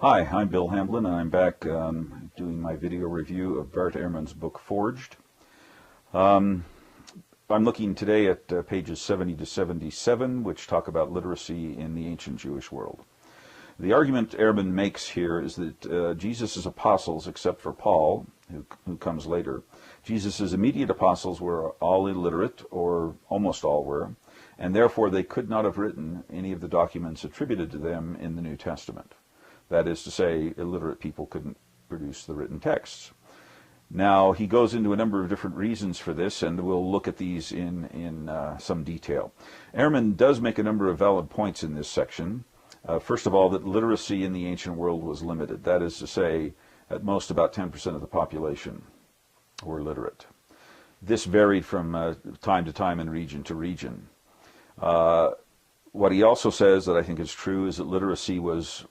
Hi, I'm Bill Hamblin, and I'm back doing my video review of Bart Ehrman's book, Forged. I'm looking today at pages 70 to 77, which talk about literacy in the ancient Jewish world. The argument Ehrman makes here is that Jesus' apostles, except for Paul, who comes later, Jesus' immediate apostles were all illiterate, or almost all were, and therefore they could not have written any of the documents attributed to them in the New Testament. That is to say, illiterate people couldn't produce the written texts. Now, he goes into a number of different reasons for this, and we'll look at these in some detail. Ehrman does make a number of valid points in this section. First of all, that literacy in the ancient world was limited. That is to say, at most about 10% of the population were literate. This varied from time to time and region to region. What he also says that I think is true is that literacy was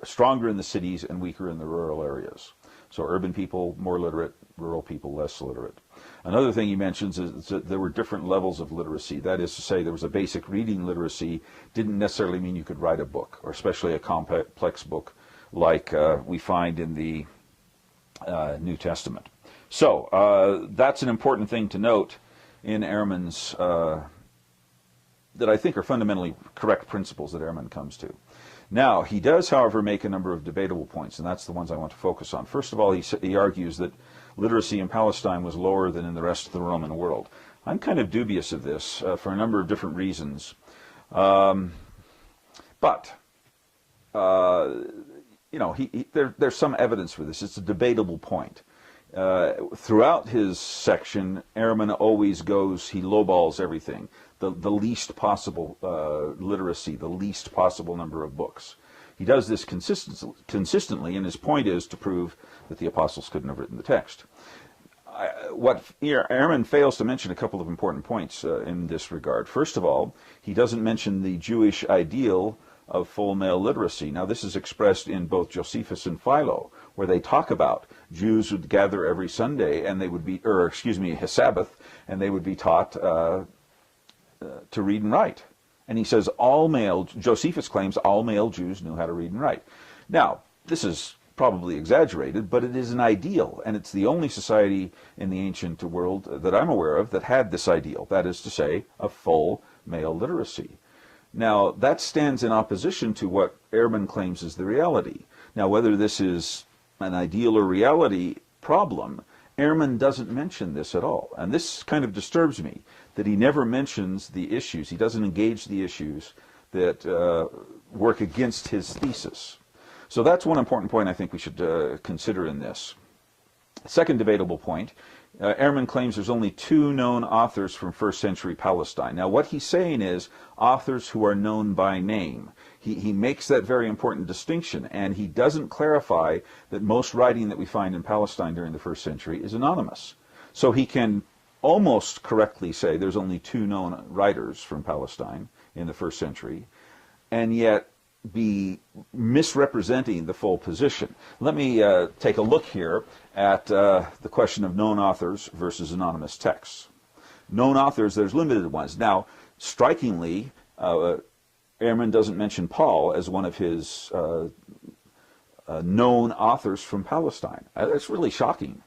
stronger in the cities and weaker in the rural areas. So urban people more literate, rural people less literate. Another thing he mentions is that there were different levels of literacy. That is to say, there was a basic reading literacy. Didn't necessarily mean you could write a book, or especially a complex book like we find in the New Testament. So that's an important thing to note in Ehrman's that I think are fundamentally correct principles that Ehrman comes to. Now, he does, however, make a number of debatable points, and that's the ones I want to focus on. First of all, he argues that literacy in Palestine was lower than in the rest of the Roman world. I'm kind of dubious of this for a number of different reasons. But you know, there's some evidence for this. It's a debatable point. Throughout his section, Ehrman always goes, he lowballs everything. The least possible literacy, the least possible number of books. He does this consistently, and his point is to prove that the apostles couldn't have written the text. What Ehrman fails to mention a couple of important points in this regard. First of all, he doesn't mention the Jewish ideal of full male literacy. Now, this is expressed in both Josephus and Philo, where they talk about Jews would gather every Sunday, and they would be, Sabbath, and they would be taught to read and write. And he says Josephus claims all male Jews knew how to read and write. Now, this is probably exaggerated, but it is an ideal, and it's the only society in the ancient world that I'm aware of that had this ideal, that is to say, a full male literacy. Now, that stands in opposition to what Ehrman claims is the reality. Now, whether this is an ideal or reality problem, Ehrman doesn't mention this at all. And this kind of disturbs me, that he never mentions the issues. He doesn't engage the issues that work against his thesis. So that's one important point I think we should consider in this. Second debatable point, Ehrman claims there's only two known authors from first century Palestine. Now, what he's saying is authors who are known by name. He makes that very important distinction, and he doesn't clarify that most writing that we find in Palestine during the first century is anonymous. So he can almost correctly say there's only two known writers from Palestine in the first century, and yet be misrepresenting the full position. Let me take a look here at the question of known authors versus anonymous texts. Known authors, there's limited ones. Now, strikingly, Ehrman doesn't mention Paul as one of his known authors from Palestine. That's really shocking.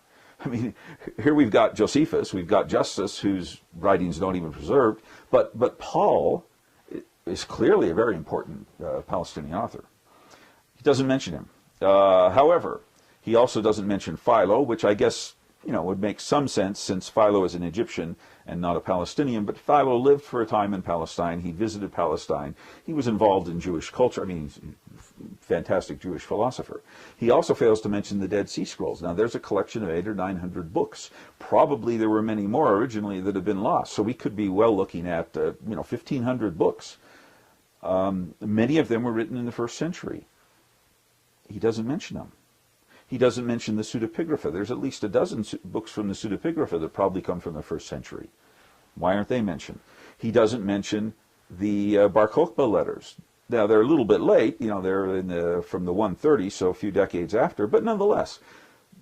I mean, here we've got Josephus, we've got Justus, whose writings don't even preserved, but Paul is clearly a very important Palestinian author. He doesn't mention him. However, he also doesn't mention Philo, which I guess would make some sense since Philo is an Egyptian and not a Palestinian, but Philo lived for a time in Palestine. He visited Palestine. He was involved in Jewish culture. I mean, he's a fantastic Jewish philosopher. He also fails to mention the Dead Sea Scrolls. Now, there's a collection of 800 or 900 books. Probably there were many more originally that have been lost, so we could be well looking at 1,500 books. Many of them were written in the first century. He doesn't mention them. He doesn't mention the pseudepigrapha. There's at least a dozen books from the pseudepigrapha that probably come from the first century. Why aren't they mentioned? He doesn't mention the Bar Kokhba letters. Now, they're a little bit late. They're from the 130s, so a few decades after, but nonetheless,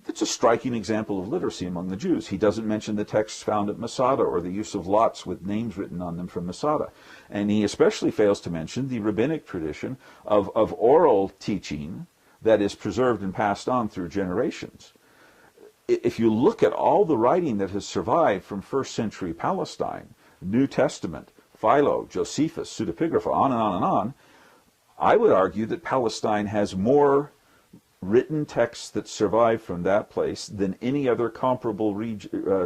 It's a striking example of literacy among the Jews. He doesn't mention the texts found at Masada or the use of lots with names written on them from Masada. And he especially fails to mention the rabbinic tradition of oral teaching that is preserved and passed on through generations. If you look at all the writing that has survived from first century Palestine, New Testament, Philo, Josephus, Pseudepigrapha, on and on and on, I would argue that Palestine has more written texts that survive from that place than any other comparable region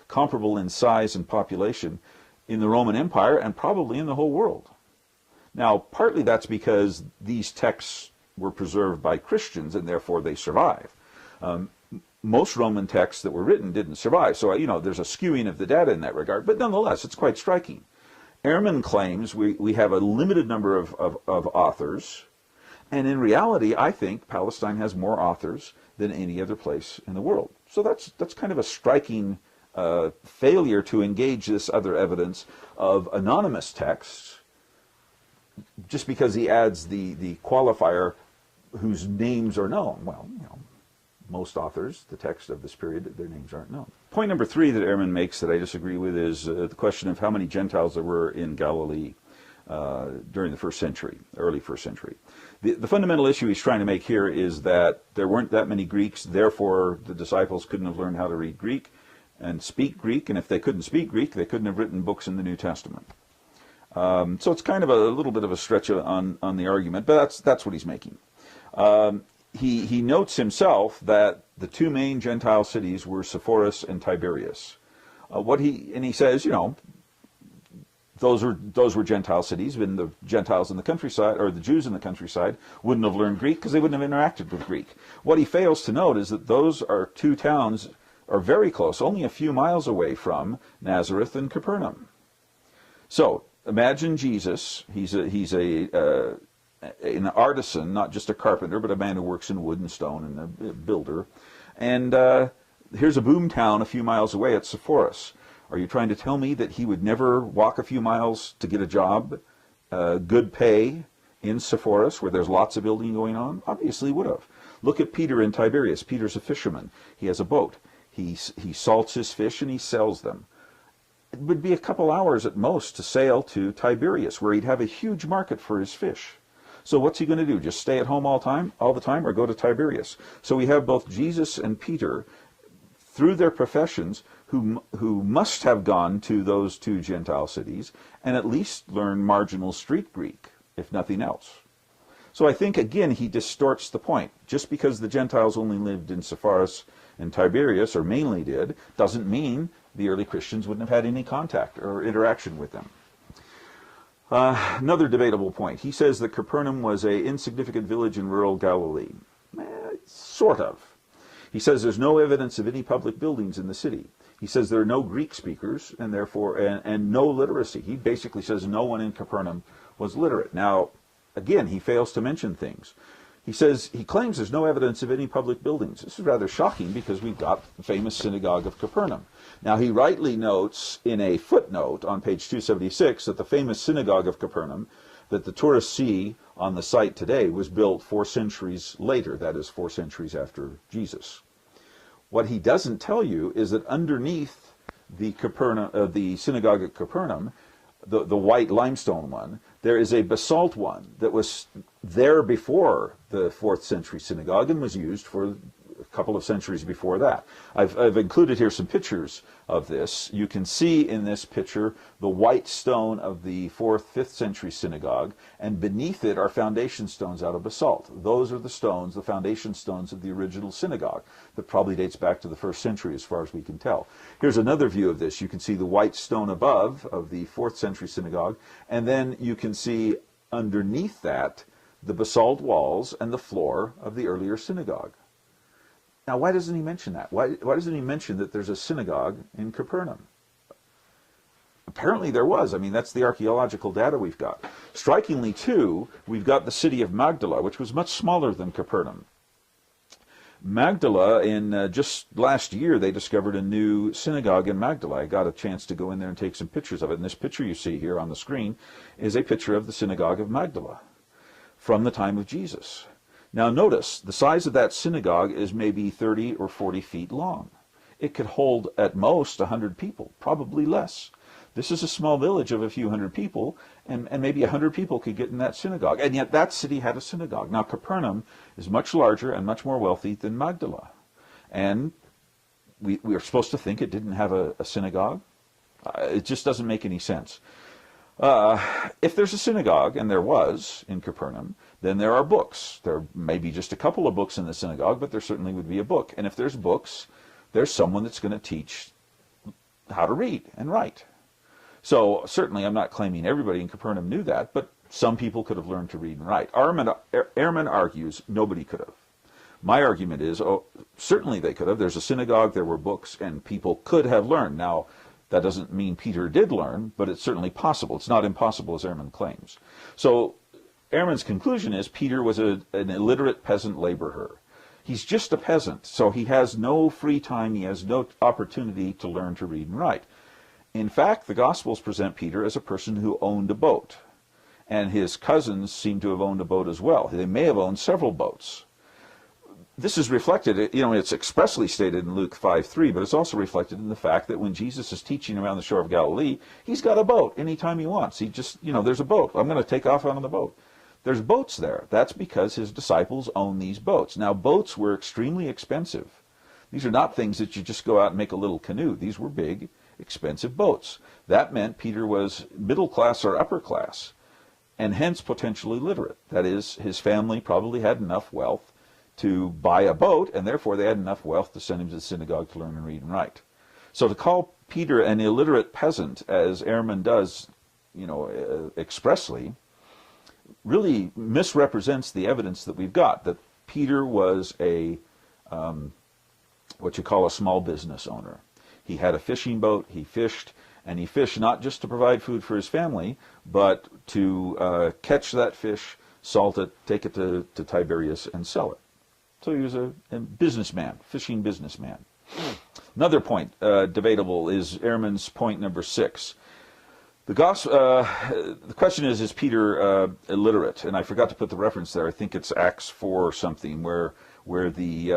comparable in size and population in the Roman Empire and probably in the whole world. Now, partly that's because these texts were preserved by Christians and therefore they survive. Most Roman texts that were written didn't survive, so there's a skewing of the data in that regard, but nonetheless it's quite striking. Ehrman claims we have a limited number of authors. And in reality, I think Palestine has more authors than any other place in the world. So that's kind of a striking failure to engage this other evidence of anonymous texts just because he adds the qualifier whose names are known. Well, most authors, the text of this period, their names aren't known. Point number 3 that Ehrman makes that I disagree with is the question of how many Gentiles there were in Galilee during the first century, early first century. The fundamental issue he's trying to make here is that there weren't that many Greeks, therefore the disciples couldn't have learned how to read Greek and speak Greek, and if they couldn't speak Greek, they couldn't have written books in the New Testament. So it's kind of a little bit of a stretch on the argument, but that's what he's making. He notes himself that the two main Gentile cities were Sepphoris and Tiberias. He says, those were Gentile cities, and the Gentiles in the countryside, or the Jews in the countryside, wouldn't have learned Greek because they wouldn't have interacted with Greek. What he fails to note is that those are two towns are very close, only a few miles away from Nazareth and Capernaum. So imagine Jesus. He's an artisan, not just a carpenter, but a man who works in wood and stone and a builder. And here's a boom town a few miles away at Sepphoris. Are you trying to tell me that he would never walk a few miles to get a job, good pay, in Sepphoris, where there's lots of building going on? Obviously he would have. Look at Peter in Tiberias. Peter's a fisherman. He has a boat. He salts his fish and he sells them. It would be a couple hours at most to sail to Tiberias, where he'd have a huge market for his fish. So what's he going to do? Just stay at home all the time, or go to Tiberias? So we have both Jesus and Peter, through their professions, who must have gone to those two Gentile cities and at least learn marginal street Greek, if nothing else. So I think, again, he distorts the point. Just because the Gentiles only lived in Sepphoris and Tiberias, or mainly did, doesn't mean the early Christians wouldn't have had any contact or interaction with them. Another debatable point. He says that Capernaum was an insignificant village in rural Galilee. Sort of. He says there's no evidence of any public buildings in the city. He says there are no Greek speakers and therefore and no literacy. He basically says no one in Capernaum was literate. Now, again, he fails to mention things. He claims there's no evidence of any public buildings. This is rather shocking because we've got the famous Synagogue of Capernaum. Now, he rightly notes in a footnote on page 276 that the famous Synagogue of Capernaum that the tourists see on the site today was built 4 centuries later, that is 4 centuries after Jesus. What he doesn't tell you is that underneath the Synagogue at Capernaum, the white limestone one, there is a basalt one that was there before the 4th century synagogue and was used for a couple of centuries before that. I've included here some pictures of this. You can see in this picture the white stone of the 4th, 5th century synagogue, and beneath it are foundation stones out of basalt. Those are the stones, the foundation stones of the original synagogue that probably dates back to the 1st century as far as we can tell. Here's another view of this. You can see the white stone above of the 4th century synagogue, and then you can see underneath that the basalt walls and the floor of the earlier synagogue. Now, why doesn't he mention that? Why doesn't he mention that there's a synagogue in Capernaum? Apparently there was. I mean, that's the archaeological data we've got. Strikingly, too, we've got the city of Magdala, which was much smaller than Capernaum. Magdala, in just last year, they discovered a new synagogue in Magdala. I got a chance to go in there and take some pictures of it. And this picture you see here on the screen is a picture of the Synagogue of Magdala from the time of Jesus. Now notice, the size of that synagogue is maybe 30 or 40 feet long. It could hold at most 100 people, probably less. This is a small village of a few hundred people, and maybe 100 people could get in that synagogue. And yet that city had a synagogue. Now Capernaum is much larger and much more wealthy than Magdala. And we are supposed to think it didn't have a synagogue? It just doesn't make any sense. If there's a synagogue, and there was in Capernaum, then there are books. There may be just a couple of books in the synagogue, but there certainly would be a book. And if there's books, there's someone that's going to teach how to read and write. So certainly I'm not claiming everybody in Capernaum knew that, but some people could have learned to read and write. Ehrman argues nobody could have. My argument is, certainly they could have. There's a synagogue, there were books, and people could have learned. Now, that doesn't mean Peter did learn, but it's certainly possible. It's not impossible, as Ehrman claims. So Ehrman's conclusion is Peter was an illiterate peasant laborer. He's just a peasant, so he has no free time, he has no opportunity to learn to read and write. In fact, the Gospels present Peter as a person who owned a boat, and his cousins seem to have owned a boat as well. They may have owned several boats. This is reflected, it's expressly stated in Luke 5:3, but it's also reflected in the fact that when Jesus is teaching around the shore of Galilee, he's got a boat anytime he wants. He just, there's a boat. I'm going to take off on the boat. There's boats there. That's because his disciples own these boats. Now, boats were extremely expensive. These are not things that you just go out and make a little canoe. These were big, expensive boats. That meant Peter was middle class or upper class, and hence potentially literate. That is, his family probably had enough wealth to buy a boat, and therefore they had enough wealth to send him to the synagogue to learn and read and write. So to call Peter an illiterate peasant, as Ehrman does, expressly, really misrepresents the evidence that we've got, that Peter was what you call a small business owner. He had a fishing boat, he fished, and he fished not just to provide food for his family, but to catch that fish, salt it, take it to Tiberias, and sell it. So he was a businessman, fishing businessman. Another point debatable is Ehrman's point number 6. The question is Peter illiterate? And I forgot to put the reference there. I think it's Acts 4 or something, where the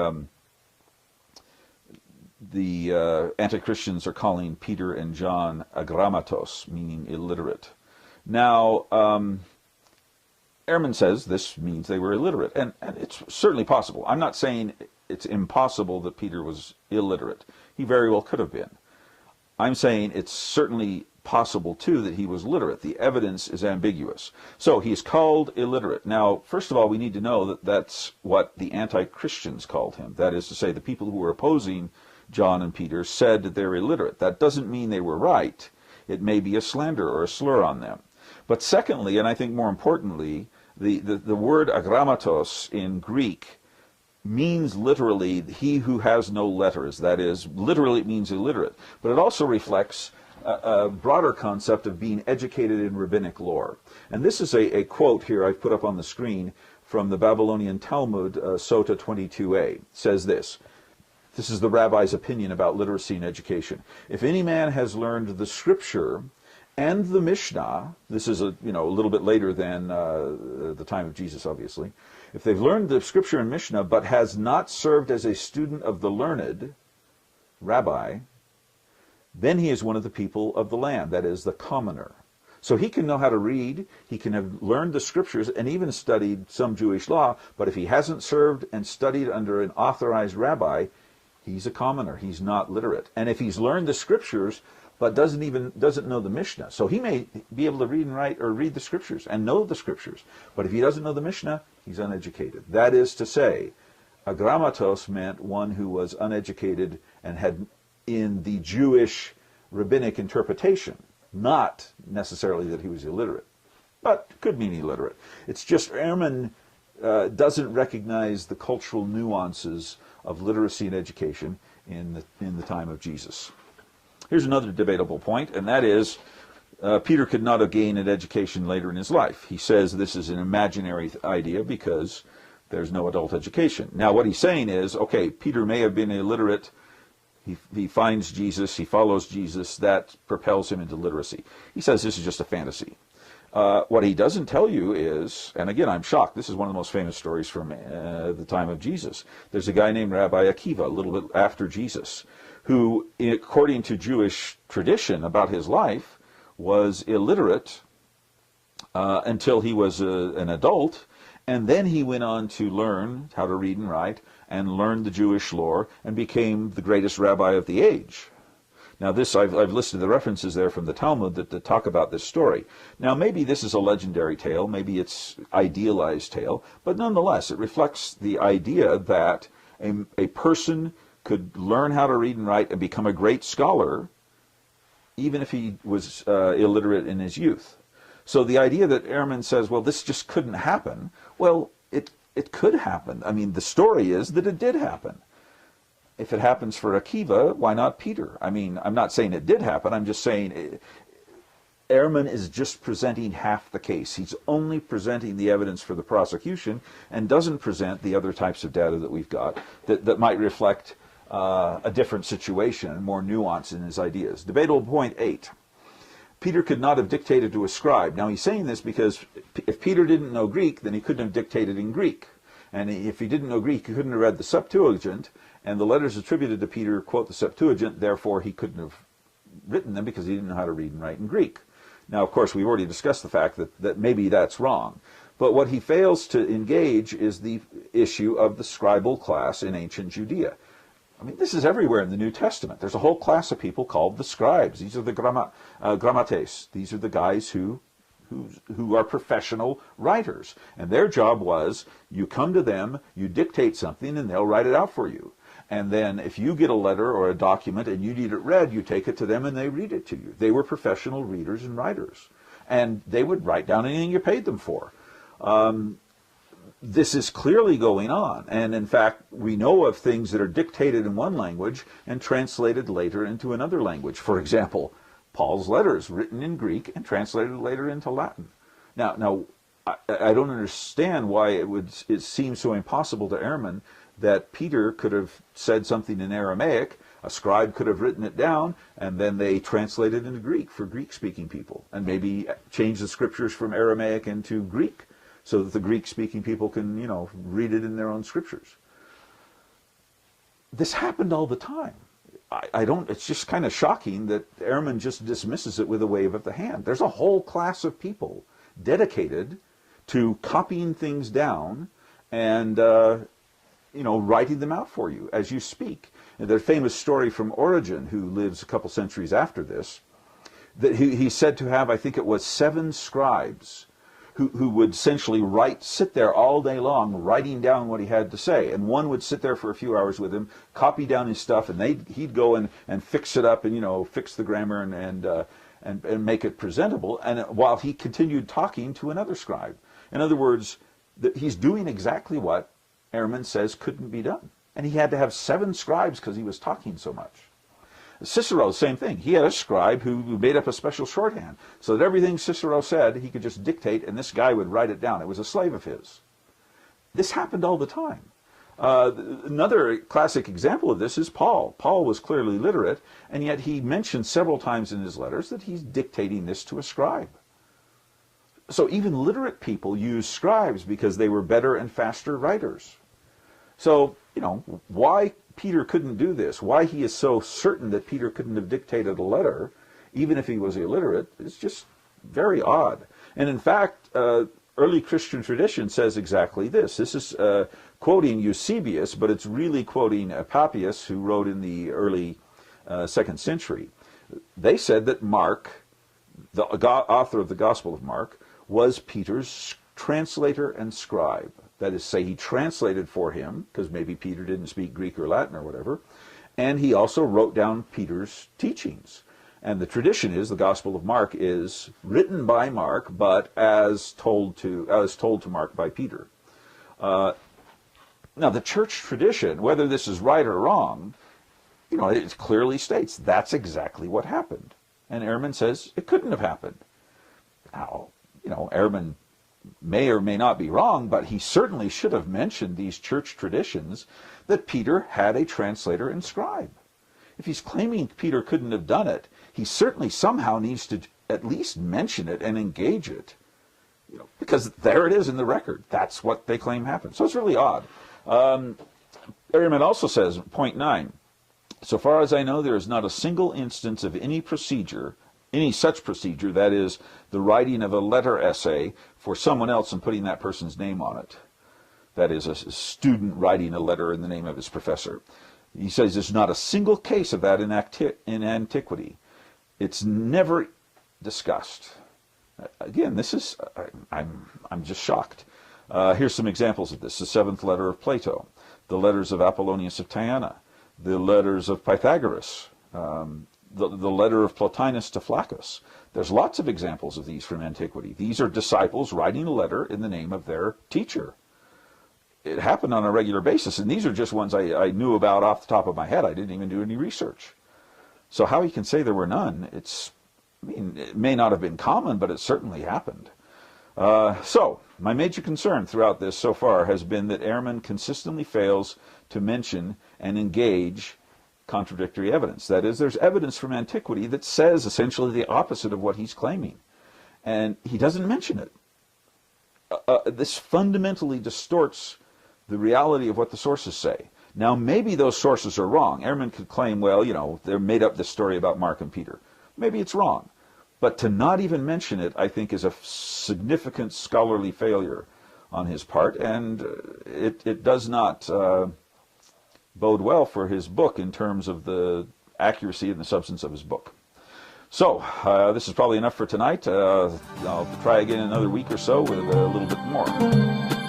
anti-Christians are calling Peter and John agrammatos, meaning illiterate. Now, Ehrman says this means they were illiterate, and it's certainly possible. I'm not saying it's impossible that Peter was illiterate. He very well could have been. I'm saying it's certainly possible, too, that he was literate. The evidence is ambiguous. So he's called illiterate. Now, first of all, we need to know that that's what the anti-Christians called him. That is to say, the people who were opposing John and Peter said that they're illiterate. That doesn't mean they were right. It may be a slander or a slur on them. But secondly, and I think more importantly, the word agrammatos in Greek means literally he who has no letters. That is, literally it means illiterate. But it also reflects a broader concept of being educated in rabbinic lore. And this is a quote here I've put up on the screen from the Babylonian Talmud, Sota 22a. It says this. This is the rabbi's opinion about literacy and education. If any man has learned the scripture and the Mishnah, this is a little bit later than the time of Jesus, obviously. If they've learned the scripture and Mishnah, but has not served as a student of the learned, rabbi, then he is one of the people of the land, that is, the commoner. So he can know how to read, he can have learned the scriptures, and even studied some Jewish law, but if he hasn't served and studied under an authorized rabbi, he's a commoner, he's not literate. And if he's learned the scriptures, but doesn't know the Mishnah. So he may be able to read and write or read the scriptures and know the scriptures. But if he doesn't know the Mishnah, he's uneducated. That is to say, agrammatos meant one who was uneducated and had in the Jewish rabbinic interpretation, not necessarily that he was illiterate, but could mean illiterate. It's just Ehrman doesn't recognize the cultural nuances of literacy and education in the time of Jesus. Here's another debatable point, and that is Peter could not have gained an education later in his life. He says this is an imaginary idea because there's no adult education. Now what he's saying is, okay, Peter may have been illiterate, he finds Jesus, he follows Jesus, that propels him into literacy. He says this is just a fantasy. What he doesn't tell you is, and again, I'm shocked, this is one of the most famous stories from the time of Jesus. There's a guy named Rabbi Akiva, a little bit after Jesus, who, according to Jewish tradition about his life, was illiterate until he was an adult, and then he went on to learn how to read and write, and learned the Jewish lore, and became the greatest rabbi of the age. Now this, I've listed the references there from the Talmud that talk about this story. Now maybe this is a legendary tale, maybe it's idealized tale, but nonetheless it reflects the idea that a person could learn how to read and write and become a great scholar even if he was illiterate in his youth. So the idea that Ehrman says, well, this just couldn't happen, well, it could happen. I mean, the story is that it did happen. If it happens for Akiva, why not Peter? I mean, I'm not saying it did happen. I'm just saying Ehrman is just presenting half the case. He's only presenting the evidence for the prosecution and doesn't present the other types of data that we've got that might reflect a different situation and more nuance in his ideas. Debatable point 8. Peter could not have dictated to a scribe. Now he's saying this because if Peter didn't know Greek, then he couldn't have dictated in Greek. And if he didn't know Greek, he couldn't have read the Septuagint, and the letters attributed to Peter quote the Septuagint, therefore he couldn't have written them because he didn't know how to read and write in Greek. Now, of course, we've already discussed the fact that maybe that's wrong. But what he fails to engage is the issue of the scribal class in ancient Judea. I mean, this is everywhere in the New Testament. There's a whole class of people called the scribes. These are the grammates. These are the guys who are professional writers. And their job was, you come to them, you dictate something, and they'll write it out for you. And then if you get a letter or a document and you need it read, you take it to them and they read it to you. They were professional readers and writers. And they would write down anything you paid them for. This is clearly going on. And in fact, we know of things that are dictated in one language and translated later into another language. For example, Paul's letters written in Greek and translated later into Latin. Now, I don't understand why it seems so impossible to Ehrman that Peter could have said something in Aramaic, a scribe could have written it down, and then they translated into Greek for Greek-speaking people, and maybe change the scriptures from Aramaic into Greek so that the Greek-speaking people can, read it in their own scriptures. This happened all the time. It's just kind of shocking that Ehrman just dismisses it with a wave of the hand. There's a whole class of people dedicated to copying things down and, writing them out for you as you speak. And there's a famous story from Origen, who lives a couple centuries after this, that he's said to have, I think it was 7 scribes who would essentially sit there all day long writing down what he had to say. And one would sit there for a few hours with him, copy down his stuff, and he'd go and fix it up and, fix the grammar and make it presentable, and while he continued talking to another scribe. In other words, he's doing exactly what Ehrman says couldn't be done. And he had to have 7 scribes because he was talking so much. Cicero, same thing. He had a scribe who made up a special shorthand so that everything Cicero said he could just dictate, and this guy would write it down. It was a slave of his. This happened all the time. Another classic example of this is Paul. Paul was clearly literate, and yet he mentioned several times in his letters that he's dictating this to a scribe. So even literate people used scribes because they were better and faster writers. So, why Peter couldn't do this, why he is so certain that Peter couldn't have dictated a letter, even if he was illiterate, is just very odd. And in fact, early Christian tradition says exactly this. This is quoting Eusebius, but it's really quoting Papias, who wrote in the early 2nd century. They said that Mark, the author of the Gospel of Mark, was Peter's translator and scribe. That is, say he translated for him, because maybe Peter didn't speak Greek or Latin or whatever, and he also wrote down Peter's teachings. And the tradition is the Gospel of Mark is written by Mark, but as told to Mark by Peter. Now, the church tradition, whether this is right or wrong, it clearly states that's exactly what happened. And Ehrman says it couldn't have happened. Now, Ehrman may or may not be wrong, but he certainly should have mentioned these church traditions that Peter had a translator and scribe. If he's claiming Peter couldn't have done it, he certainly somehow needs to at least mention it and engage it because there it is in the record. That's what they claim happened. So it's really odd. Ehrman also says, point 9, so far as I know, there is not a single instance of any such procedure, that is, the writing of a letter essay for someone else and putting that person's name on it. That is, a student writing a letter in the name of his professor. He says there's not a single case of that in antiquity. It's never discussed. Again, this is, I'm just shocked. Here's some examples of this. The 7th letter of Plato, the letters of Apollonius of Tyana, the letters of Pythagoras, the letter of Plotinus to Flaccus. There's lots of examples of these from antiquity. These are disciples writing a letter in the name of their teacher. It happened on a regular basis, and these are just ones I knew about off the top of my head. I didn't even do any research. So how he can say there were none, it may not have been common, but it certainly happened. So, my major concern throughout this so far has been that Ehrman consistently fails to mention and engage contradictory evidence. That is, there's evidence from antiquity that says essentially the opposite of what he's claiming, and he doesn't mention it. This fundamentally distorts the reality of what the sources say. Now, maybe those sources are wrong. Ehrman could claim, well, they made up this story about Mark and Peter. Maybe it's wrong. But to not even mention it, I think, is a significant scholarly failure on his part, and it does not bode well for his book in terms of the accuracy and the substance of his book. So, this is probably enough for tonight. I'll try again in another week or so with a little bit more.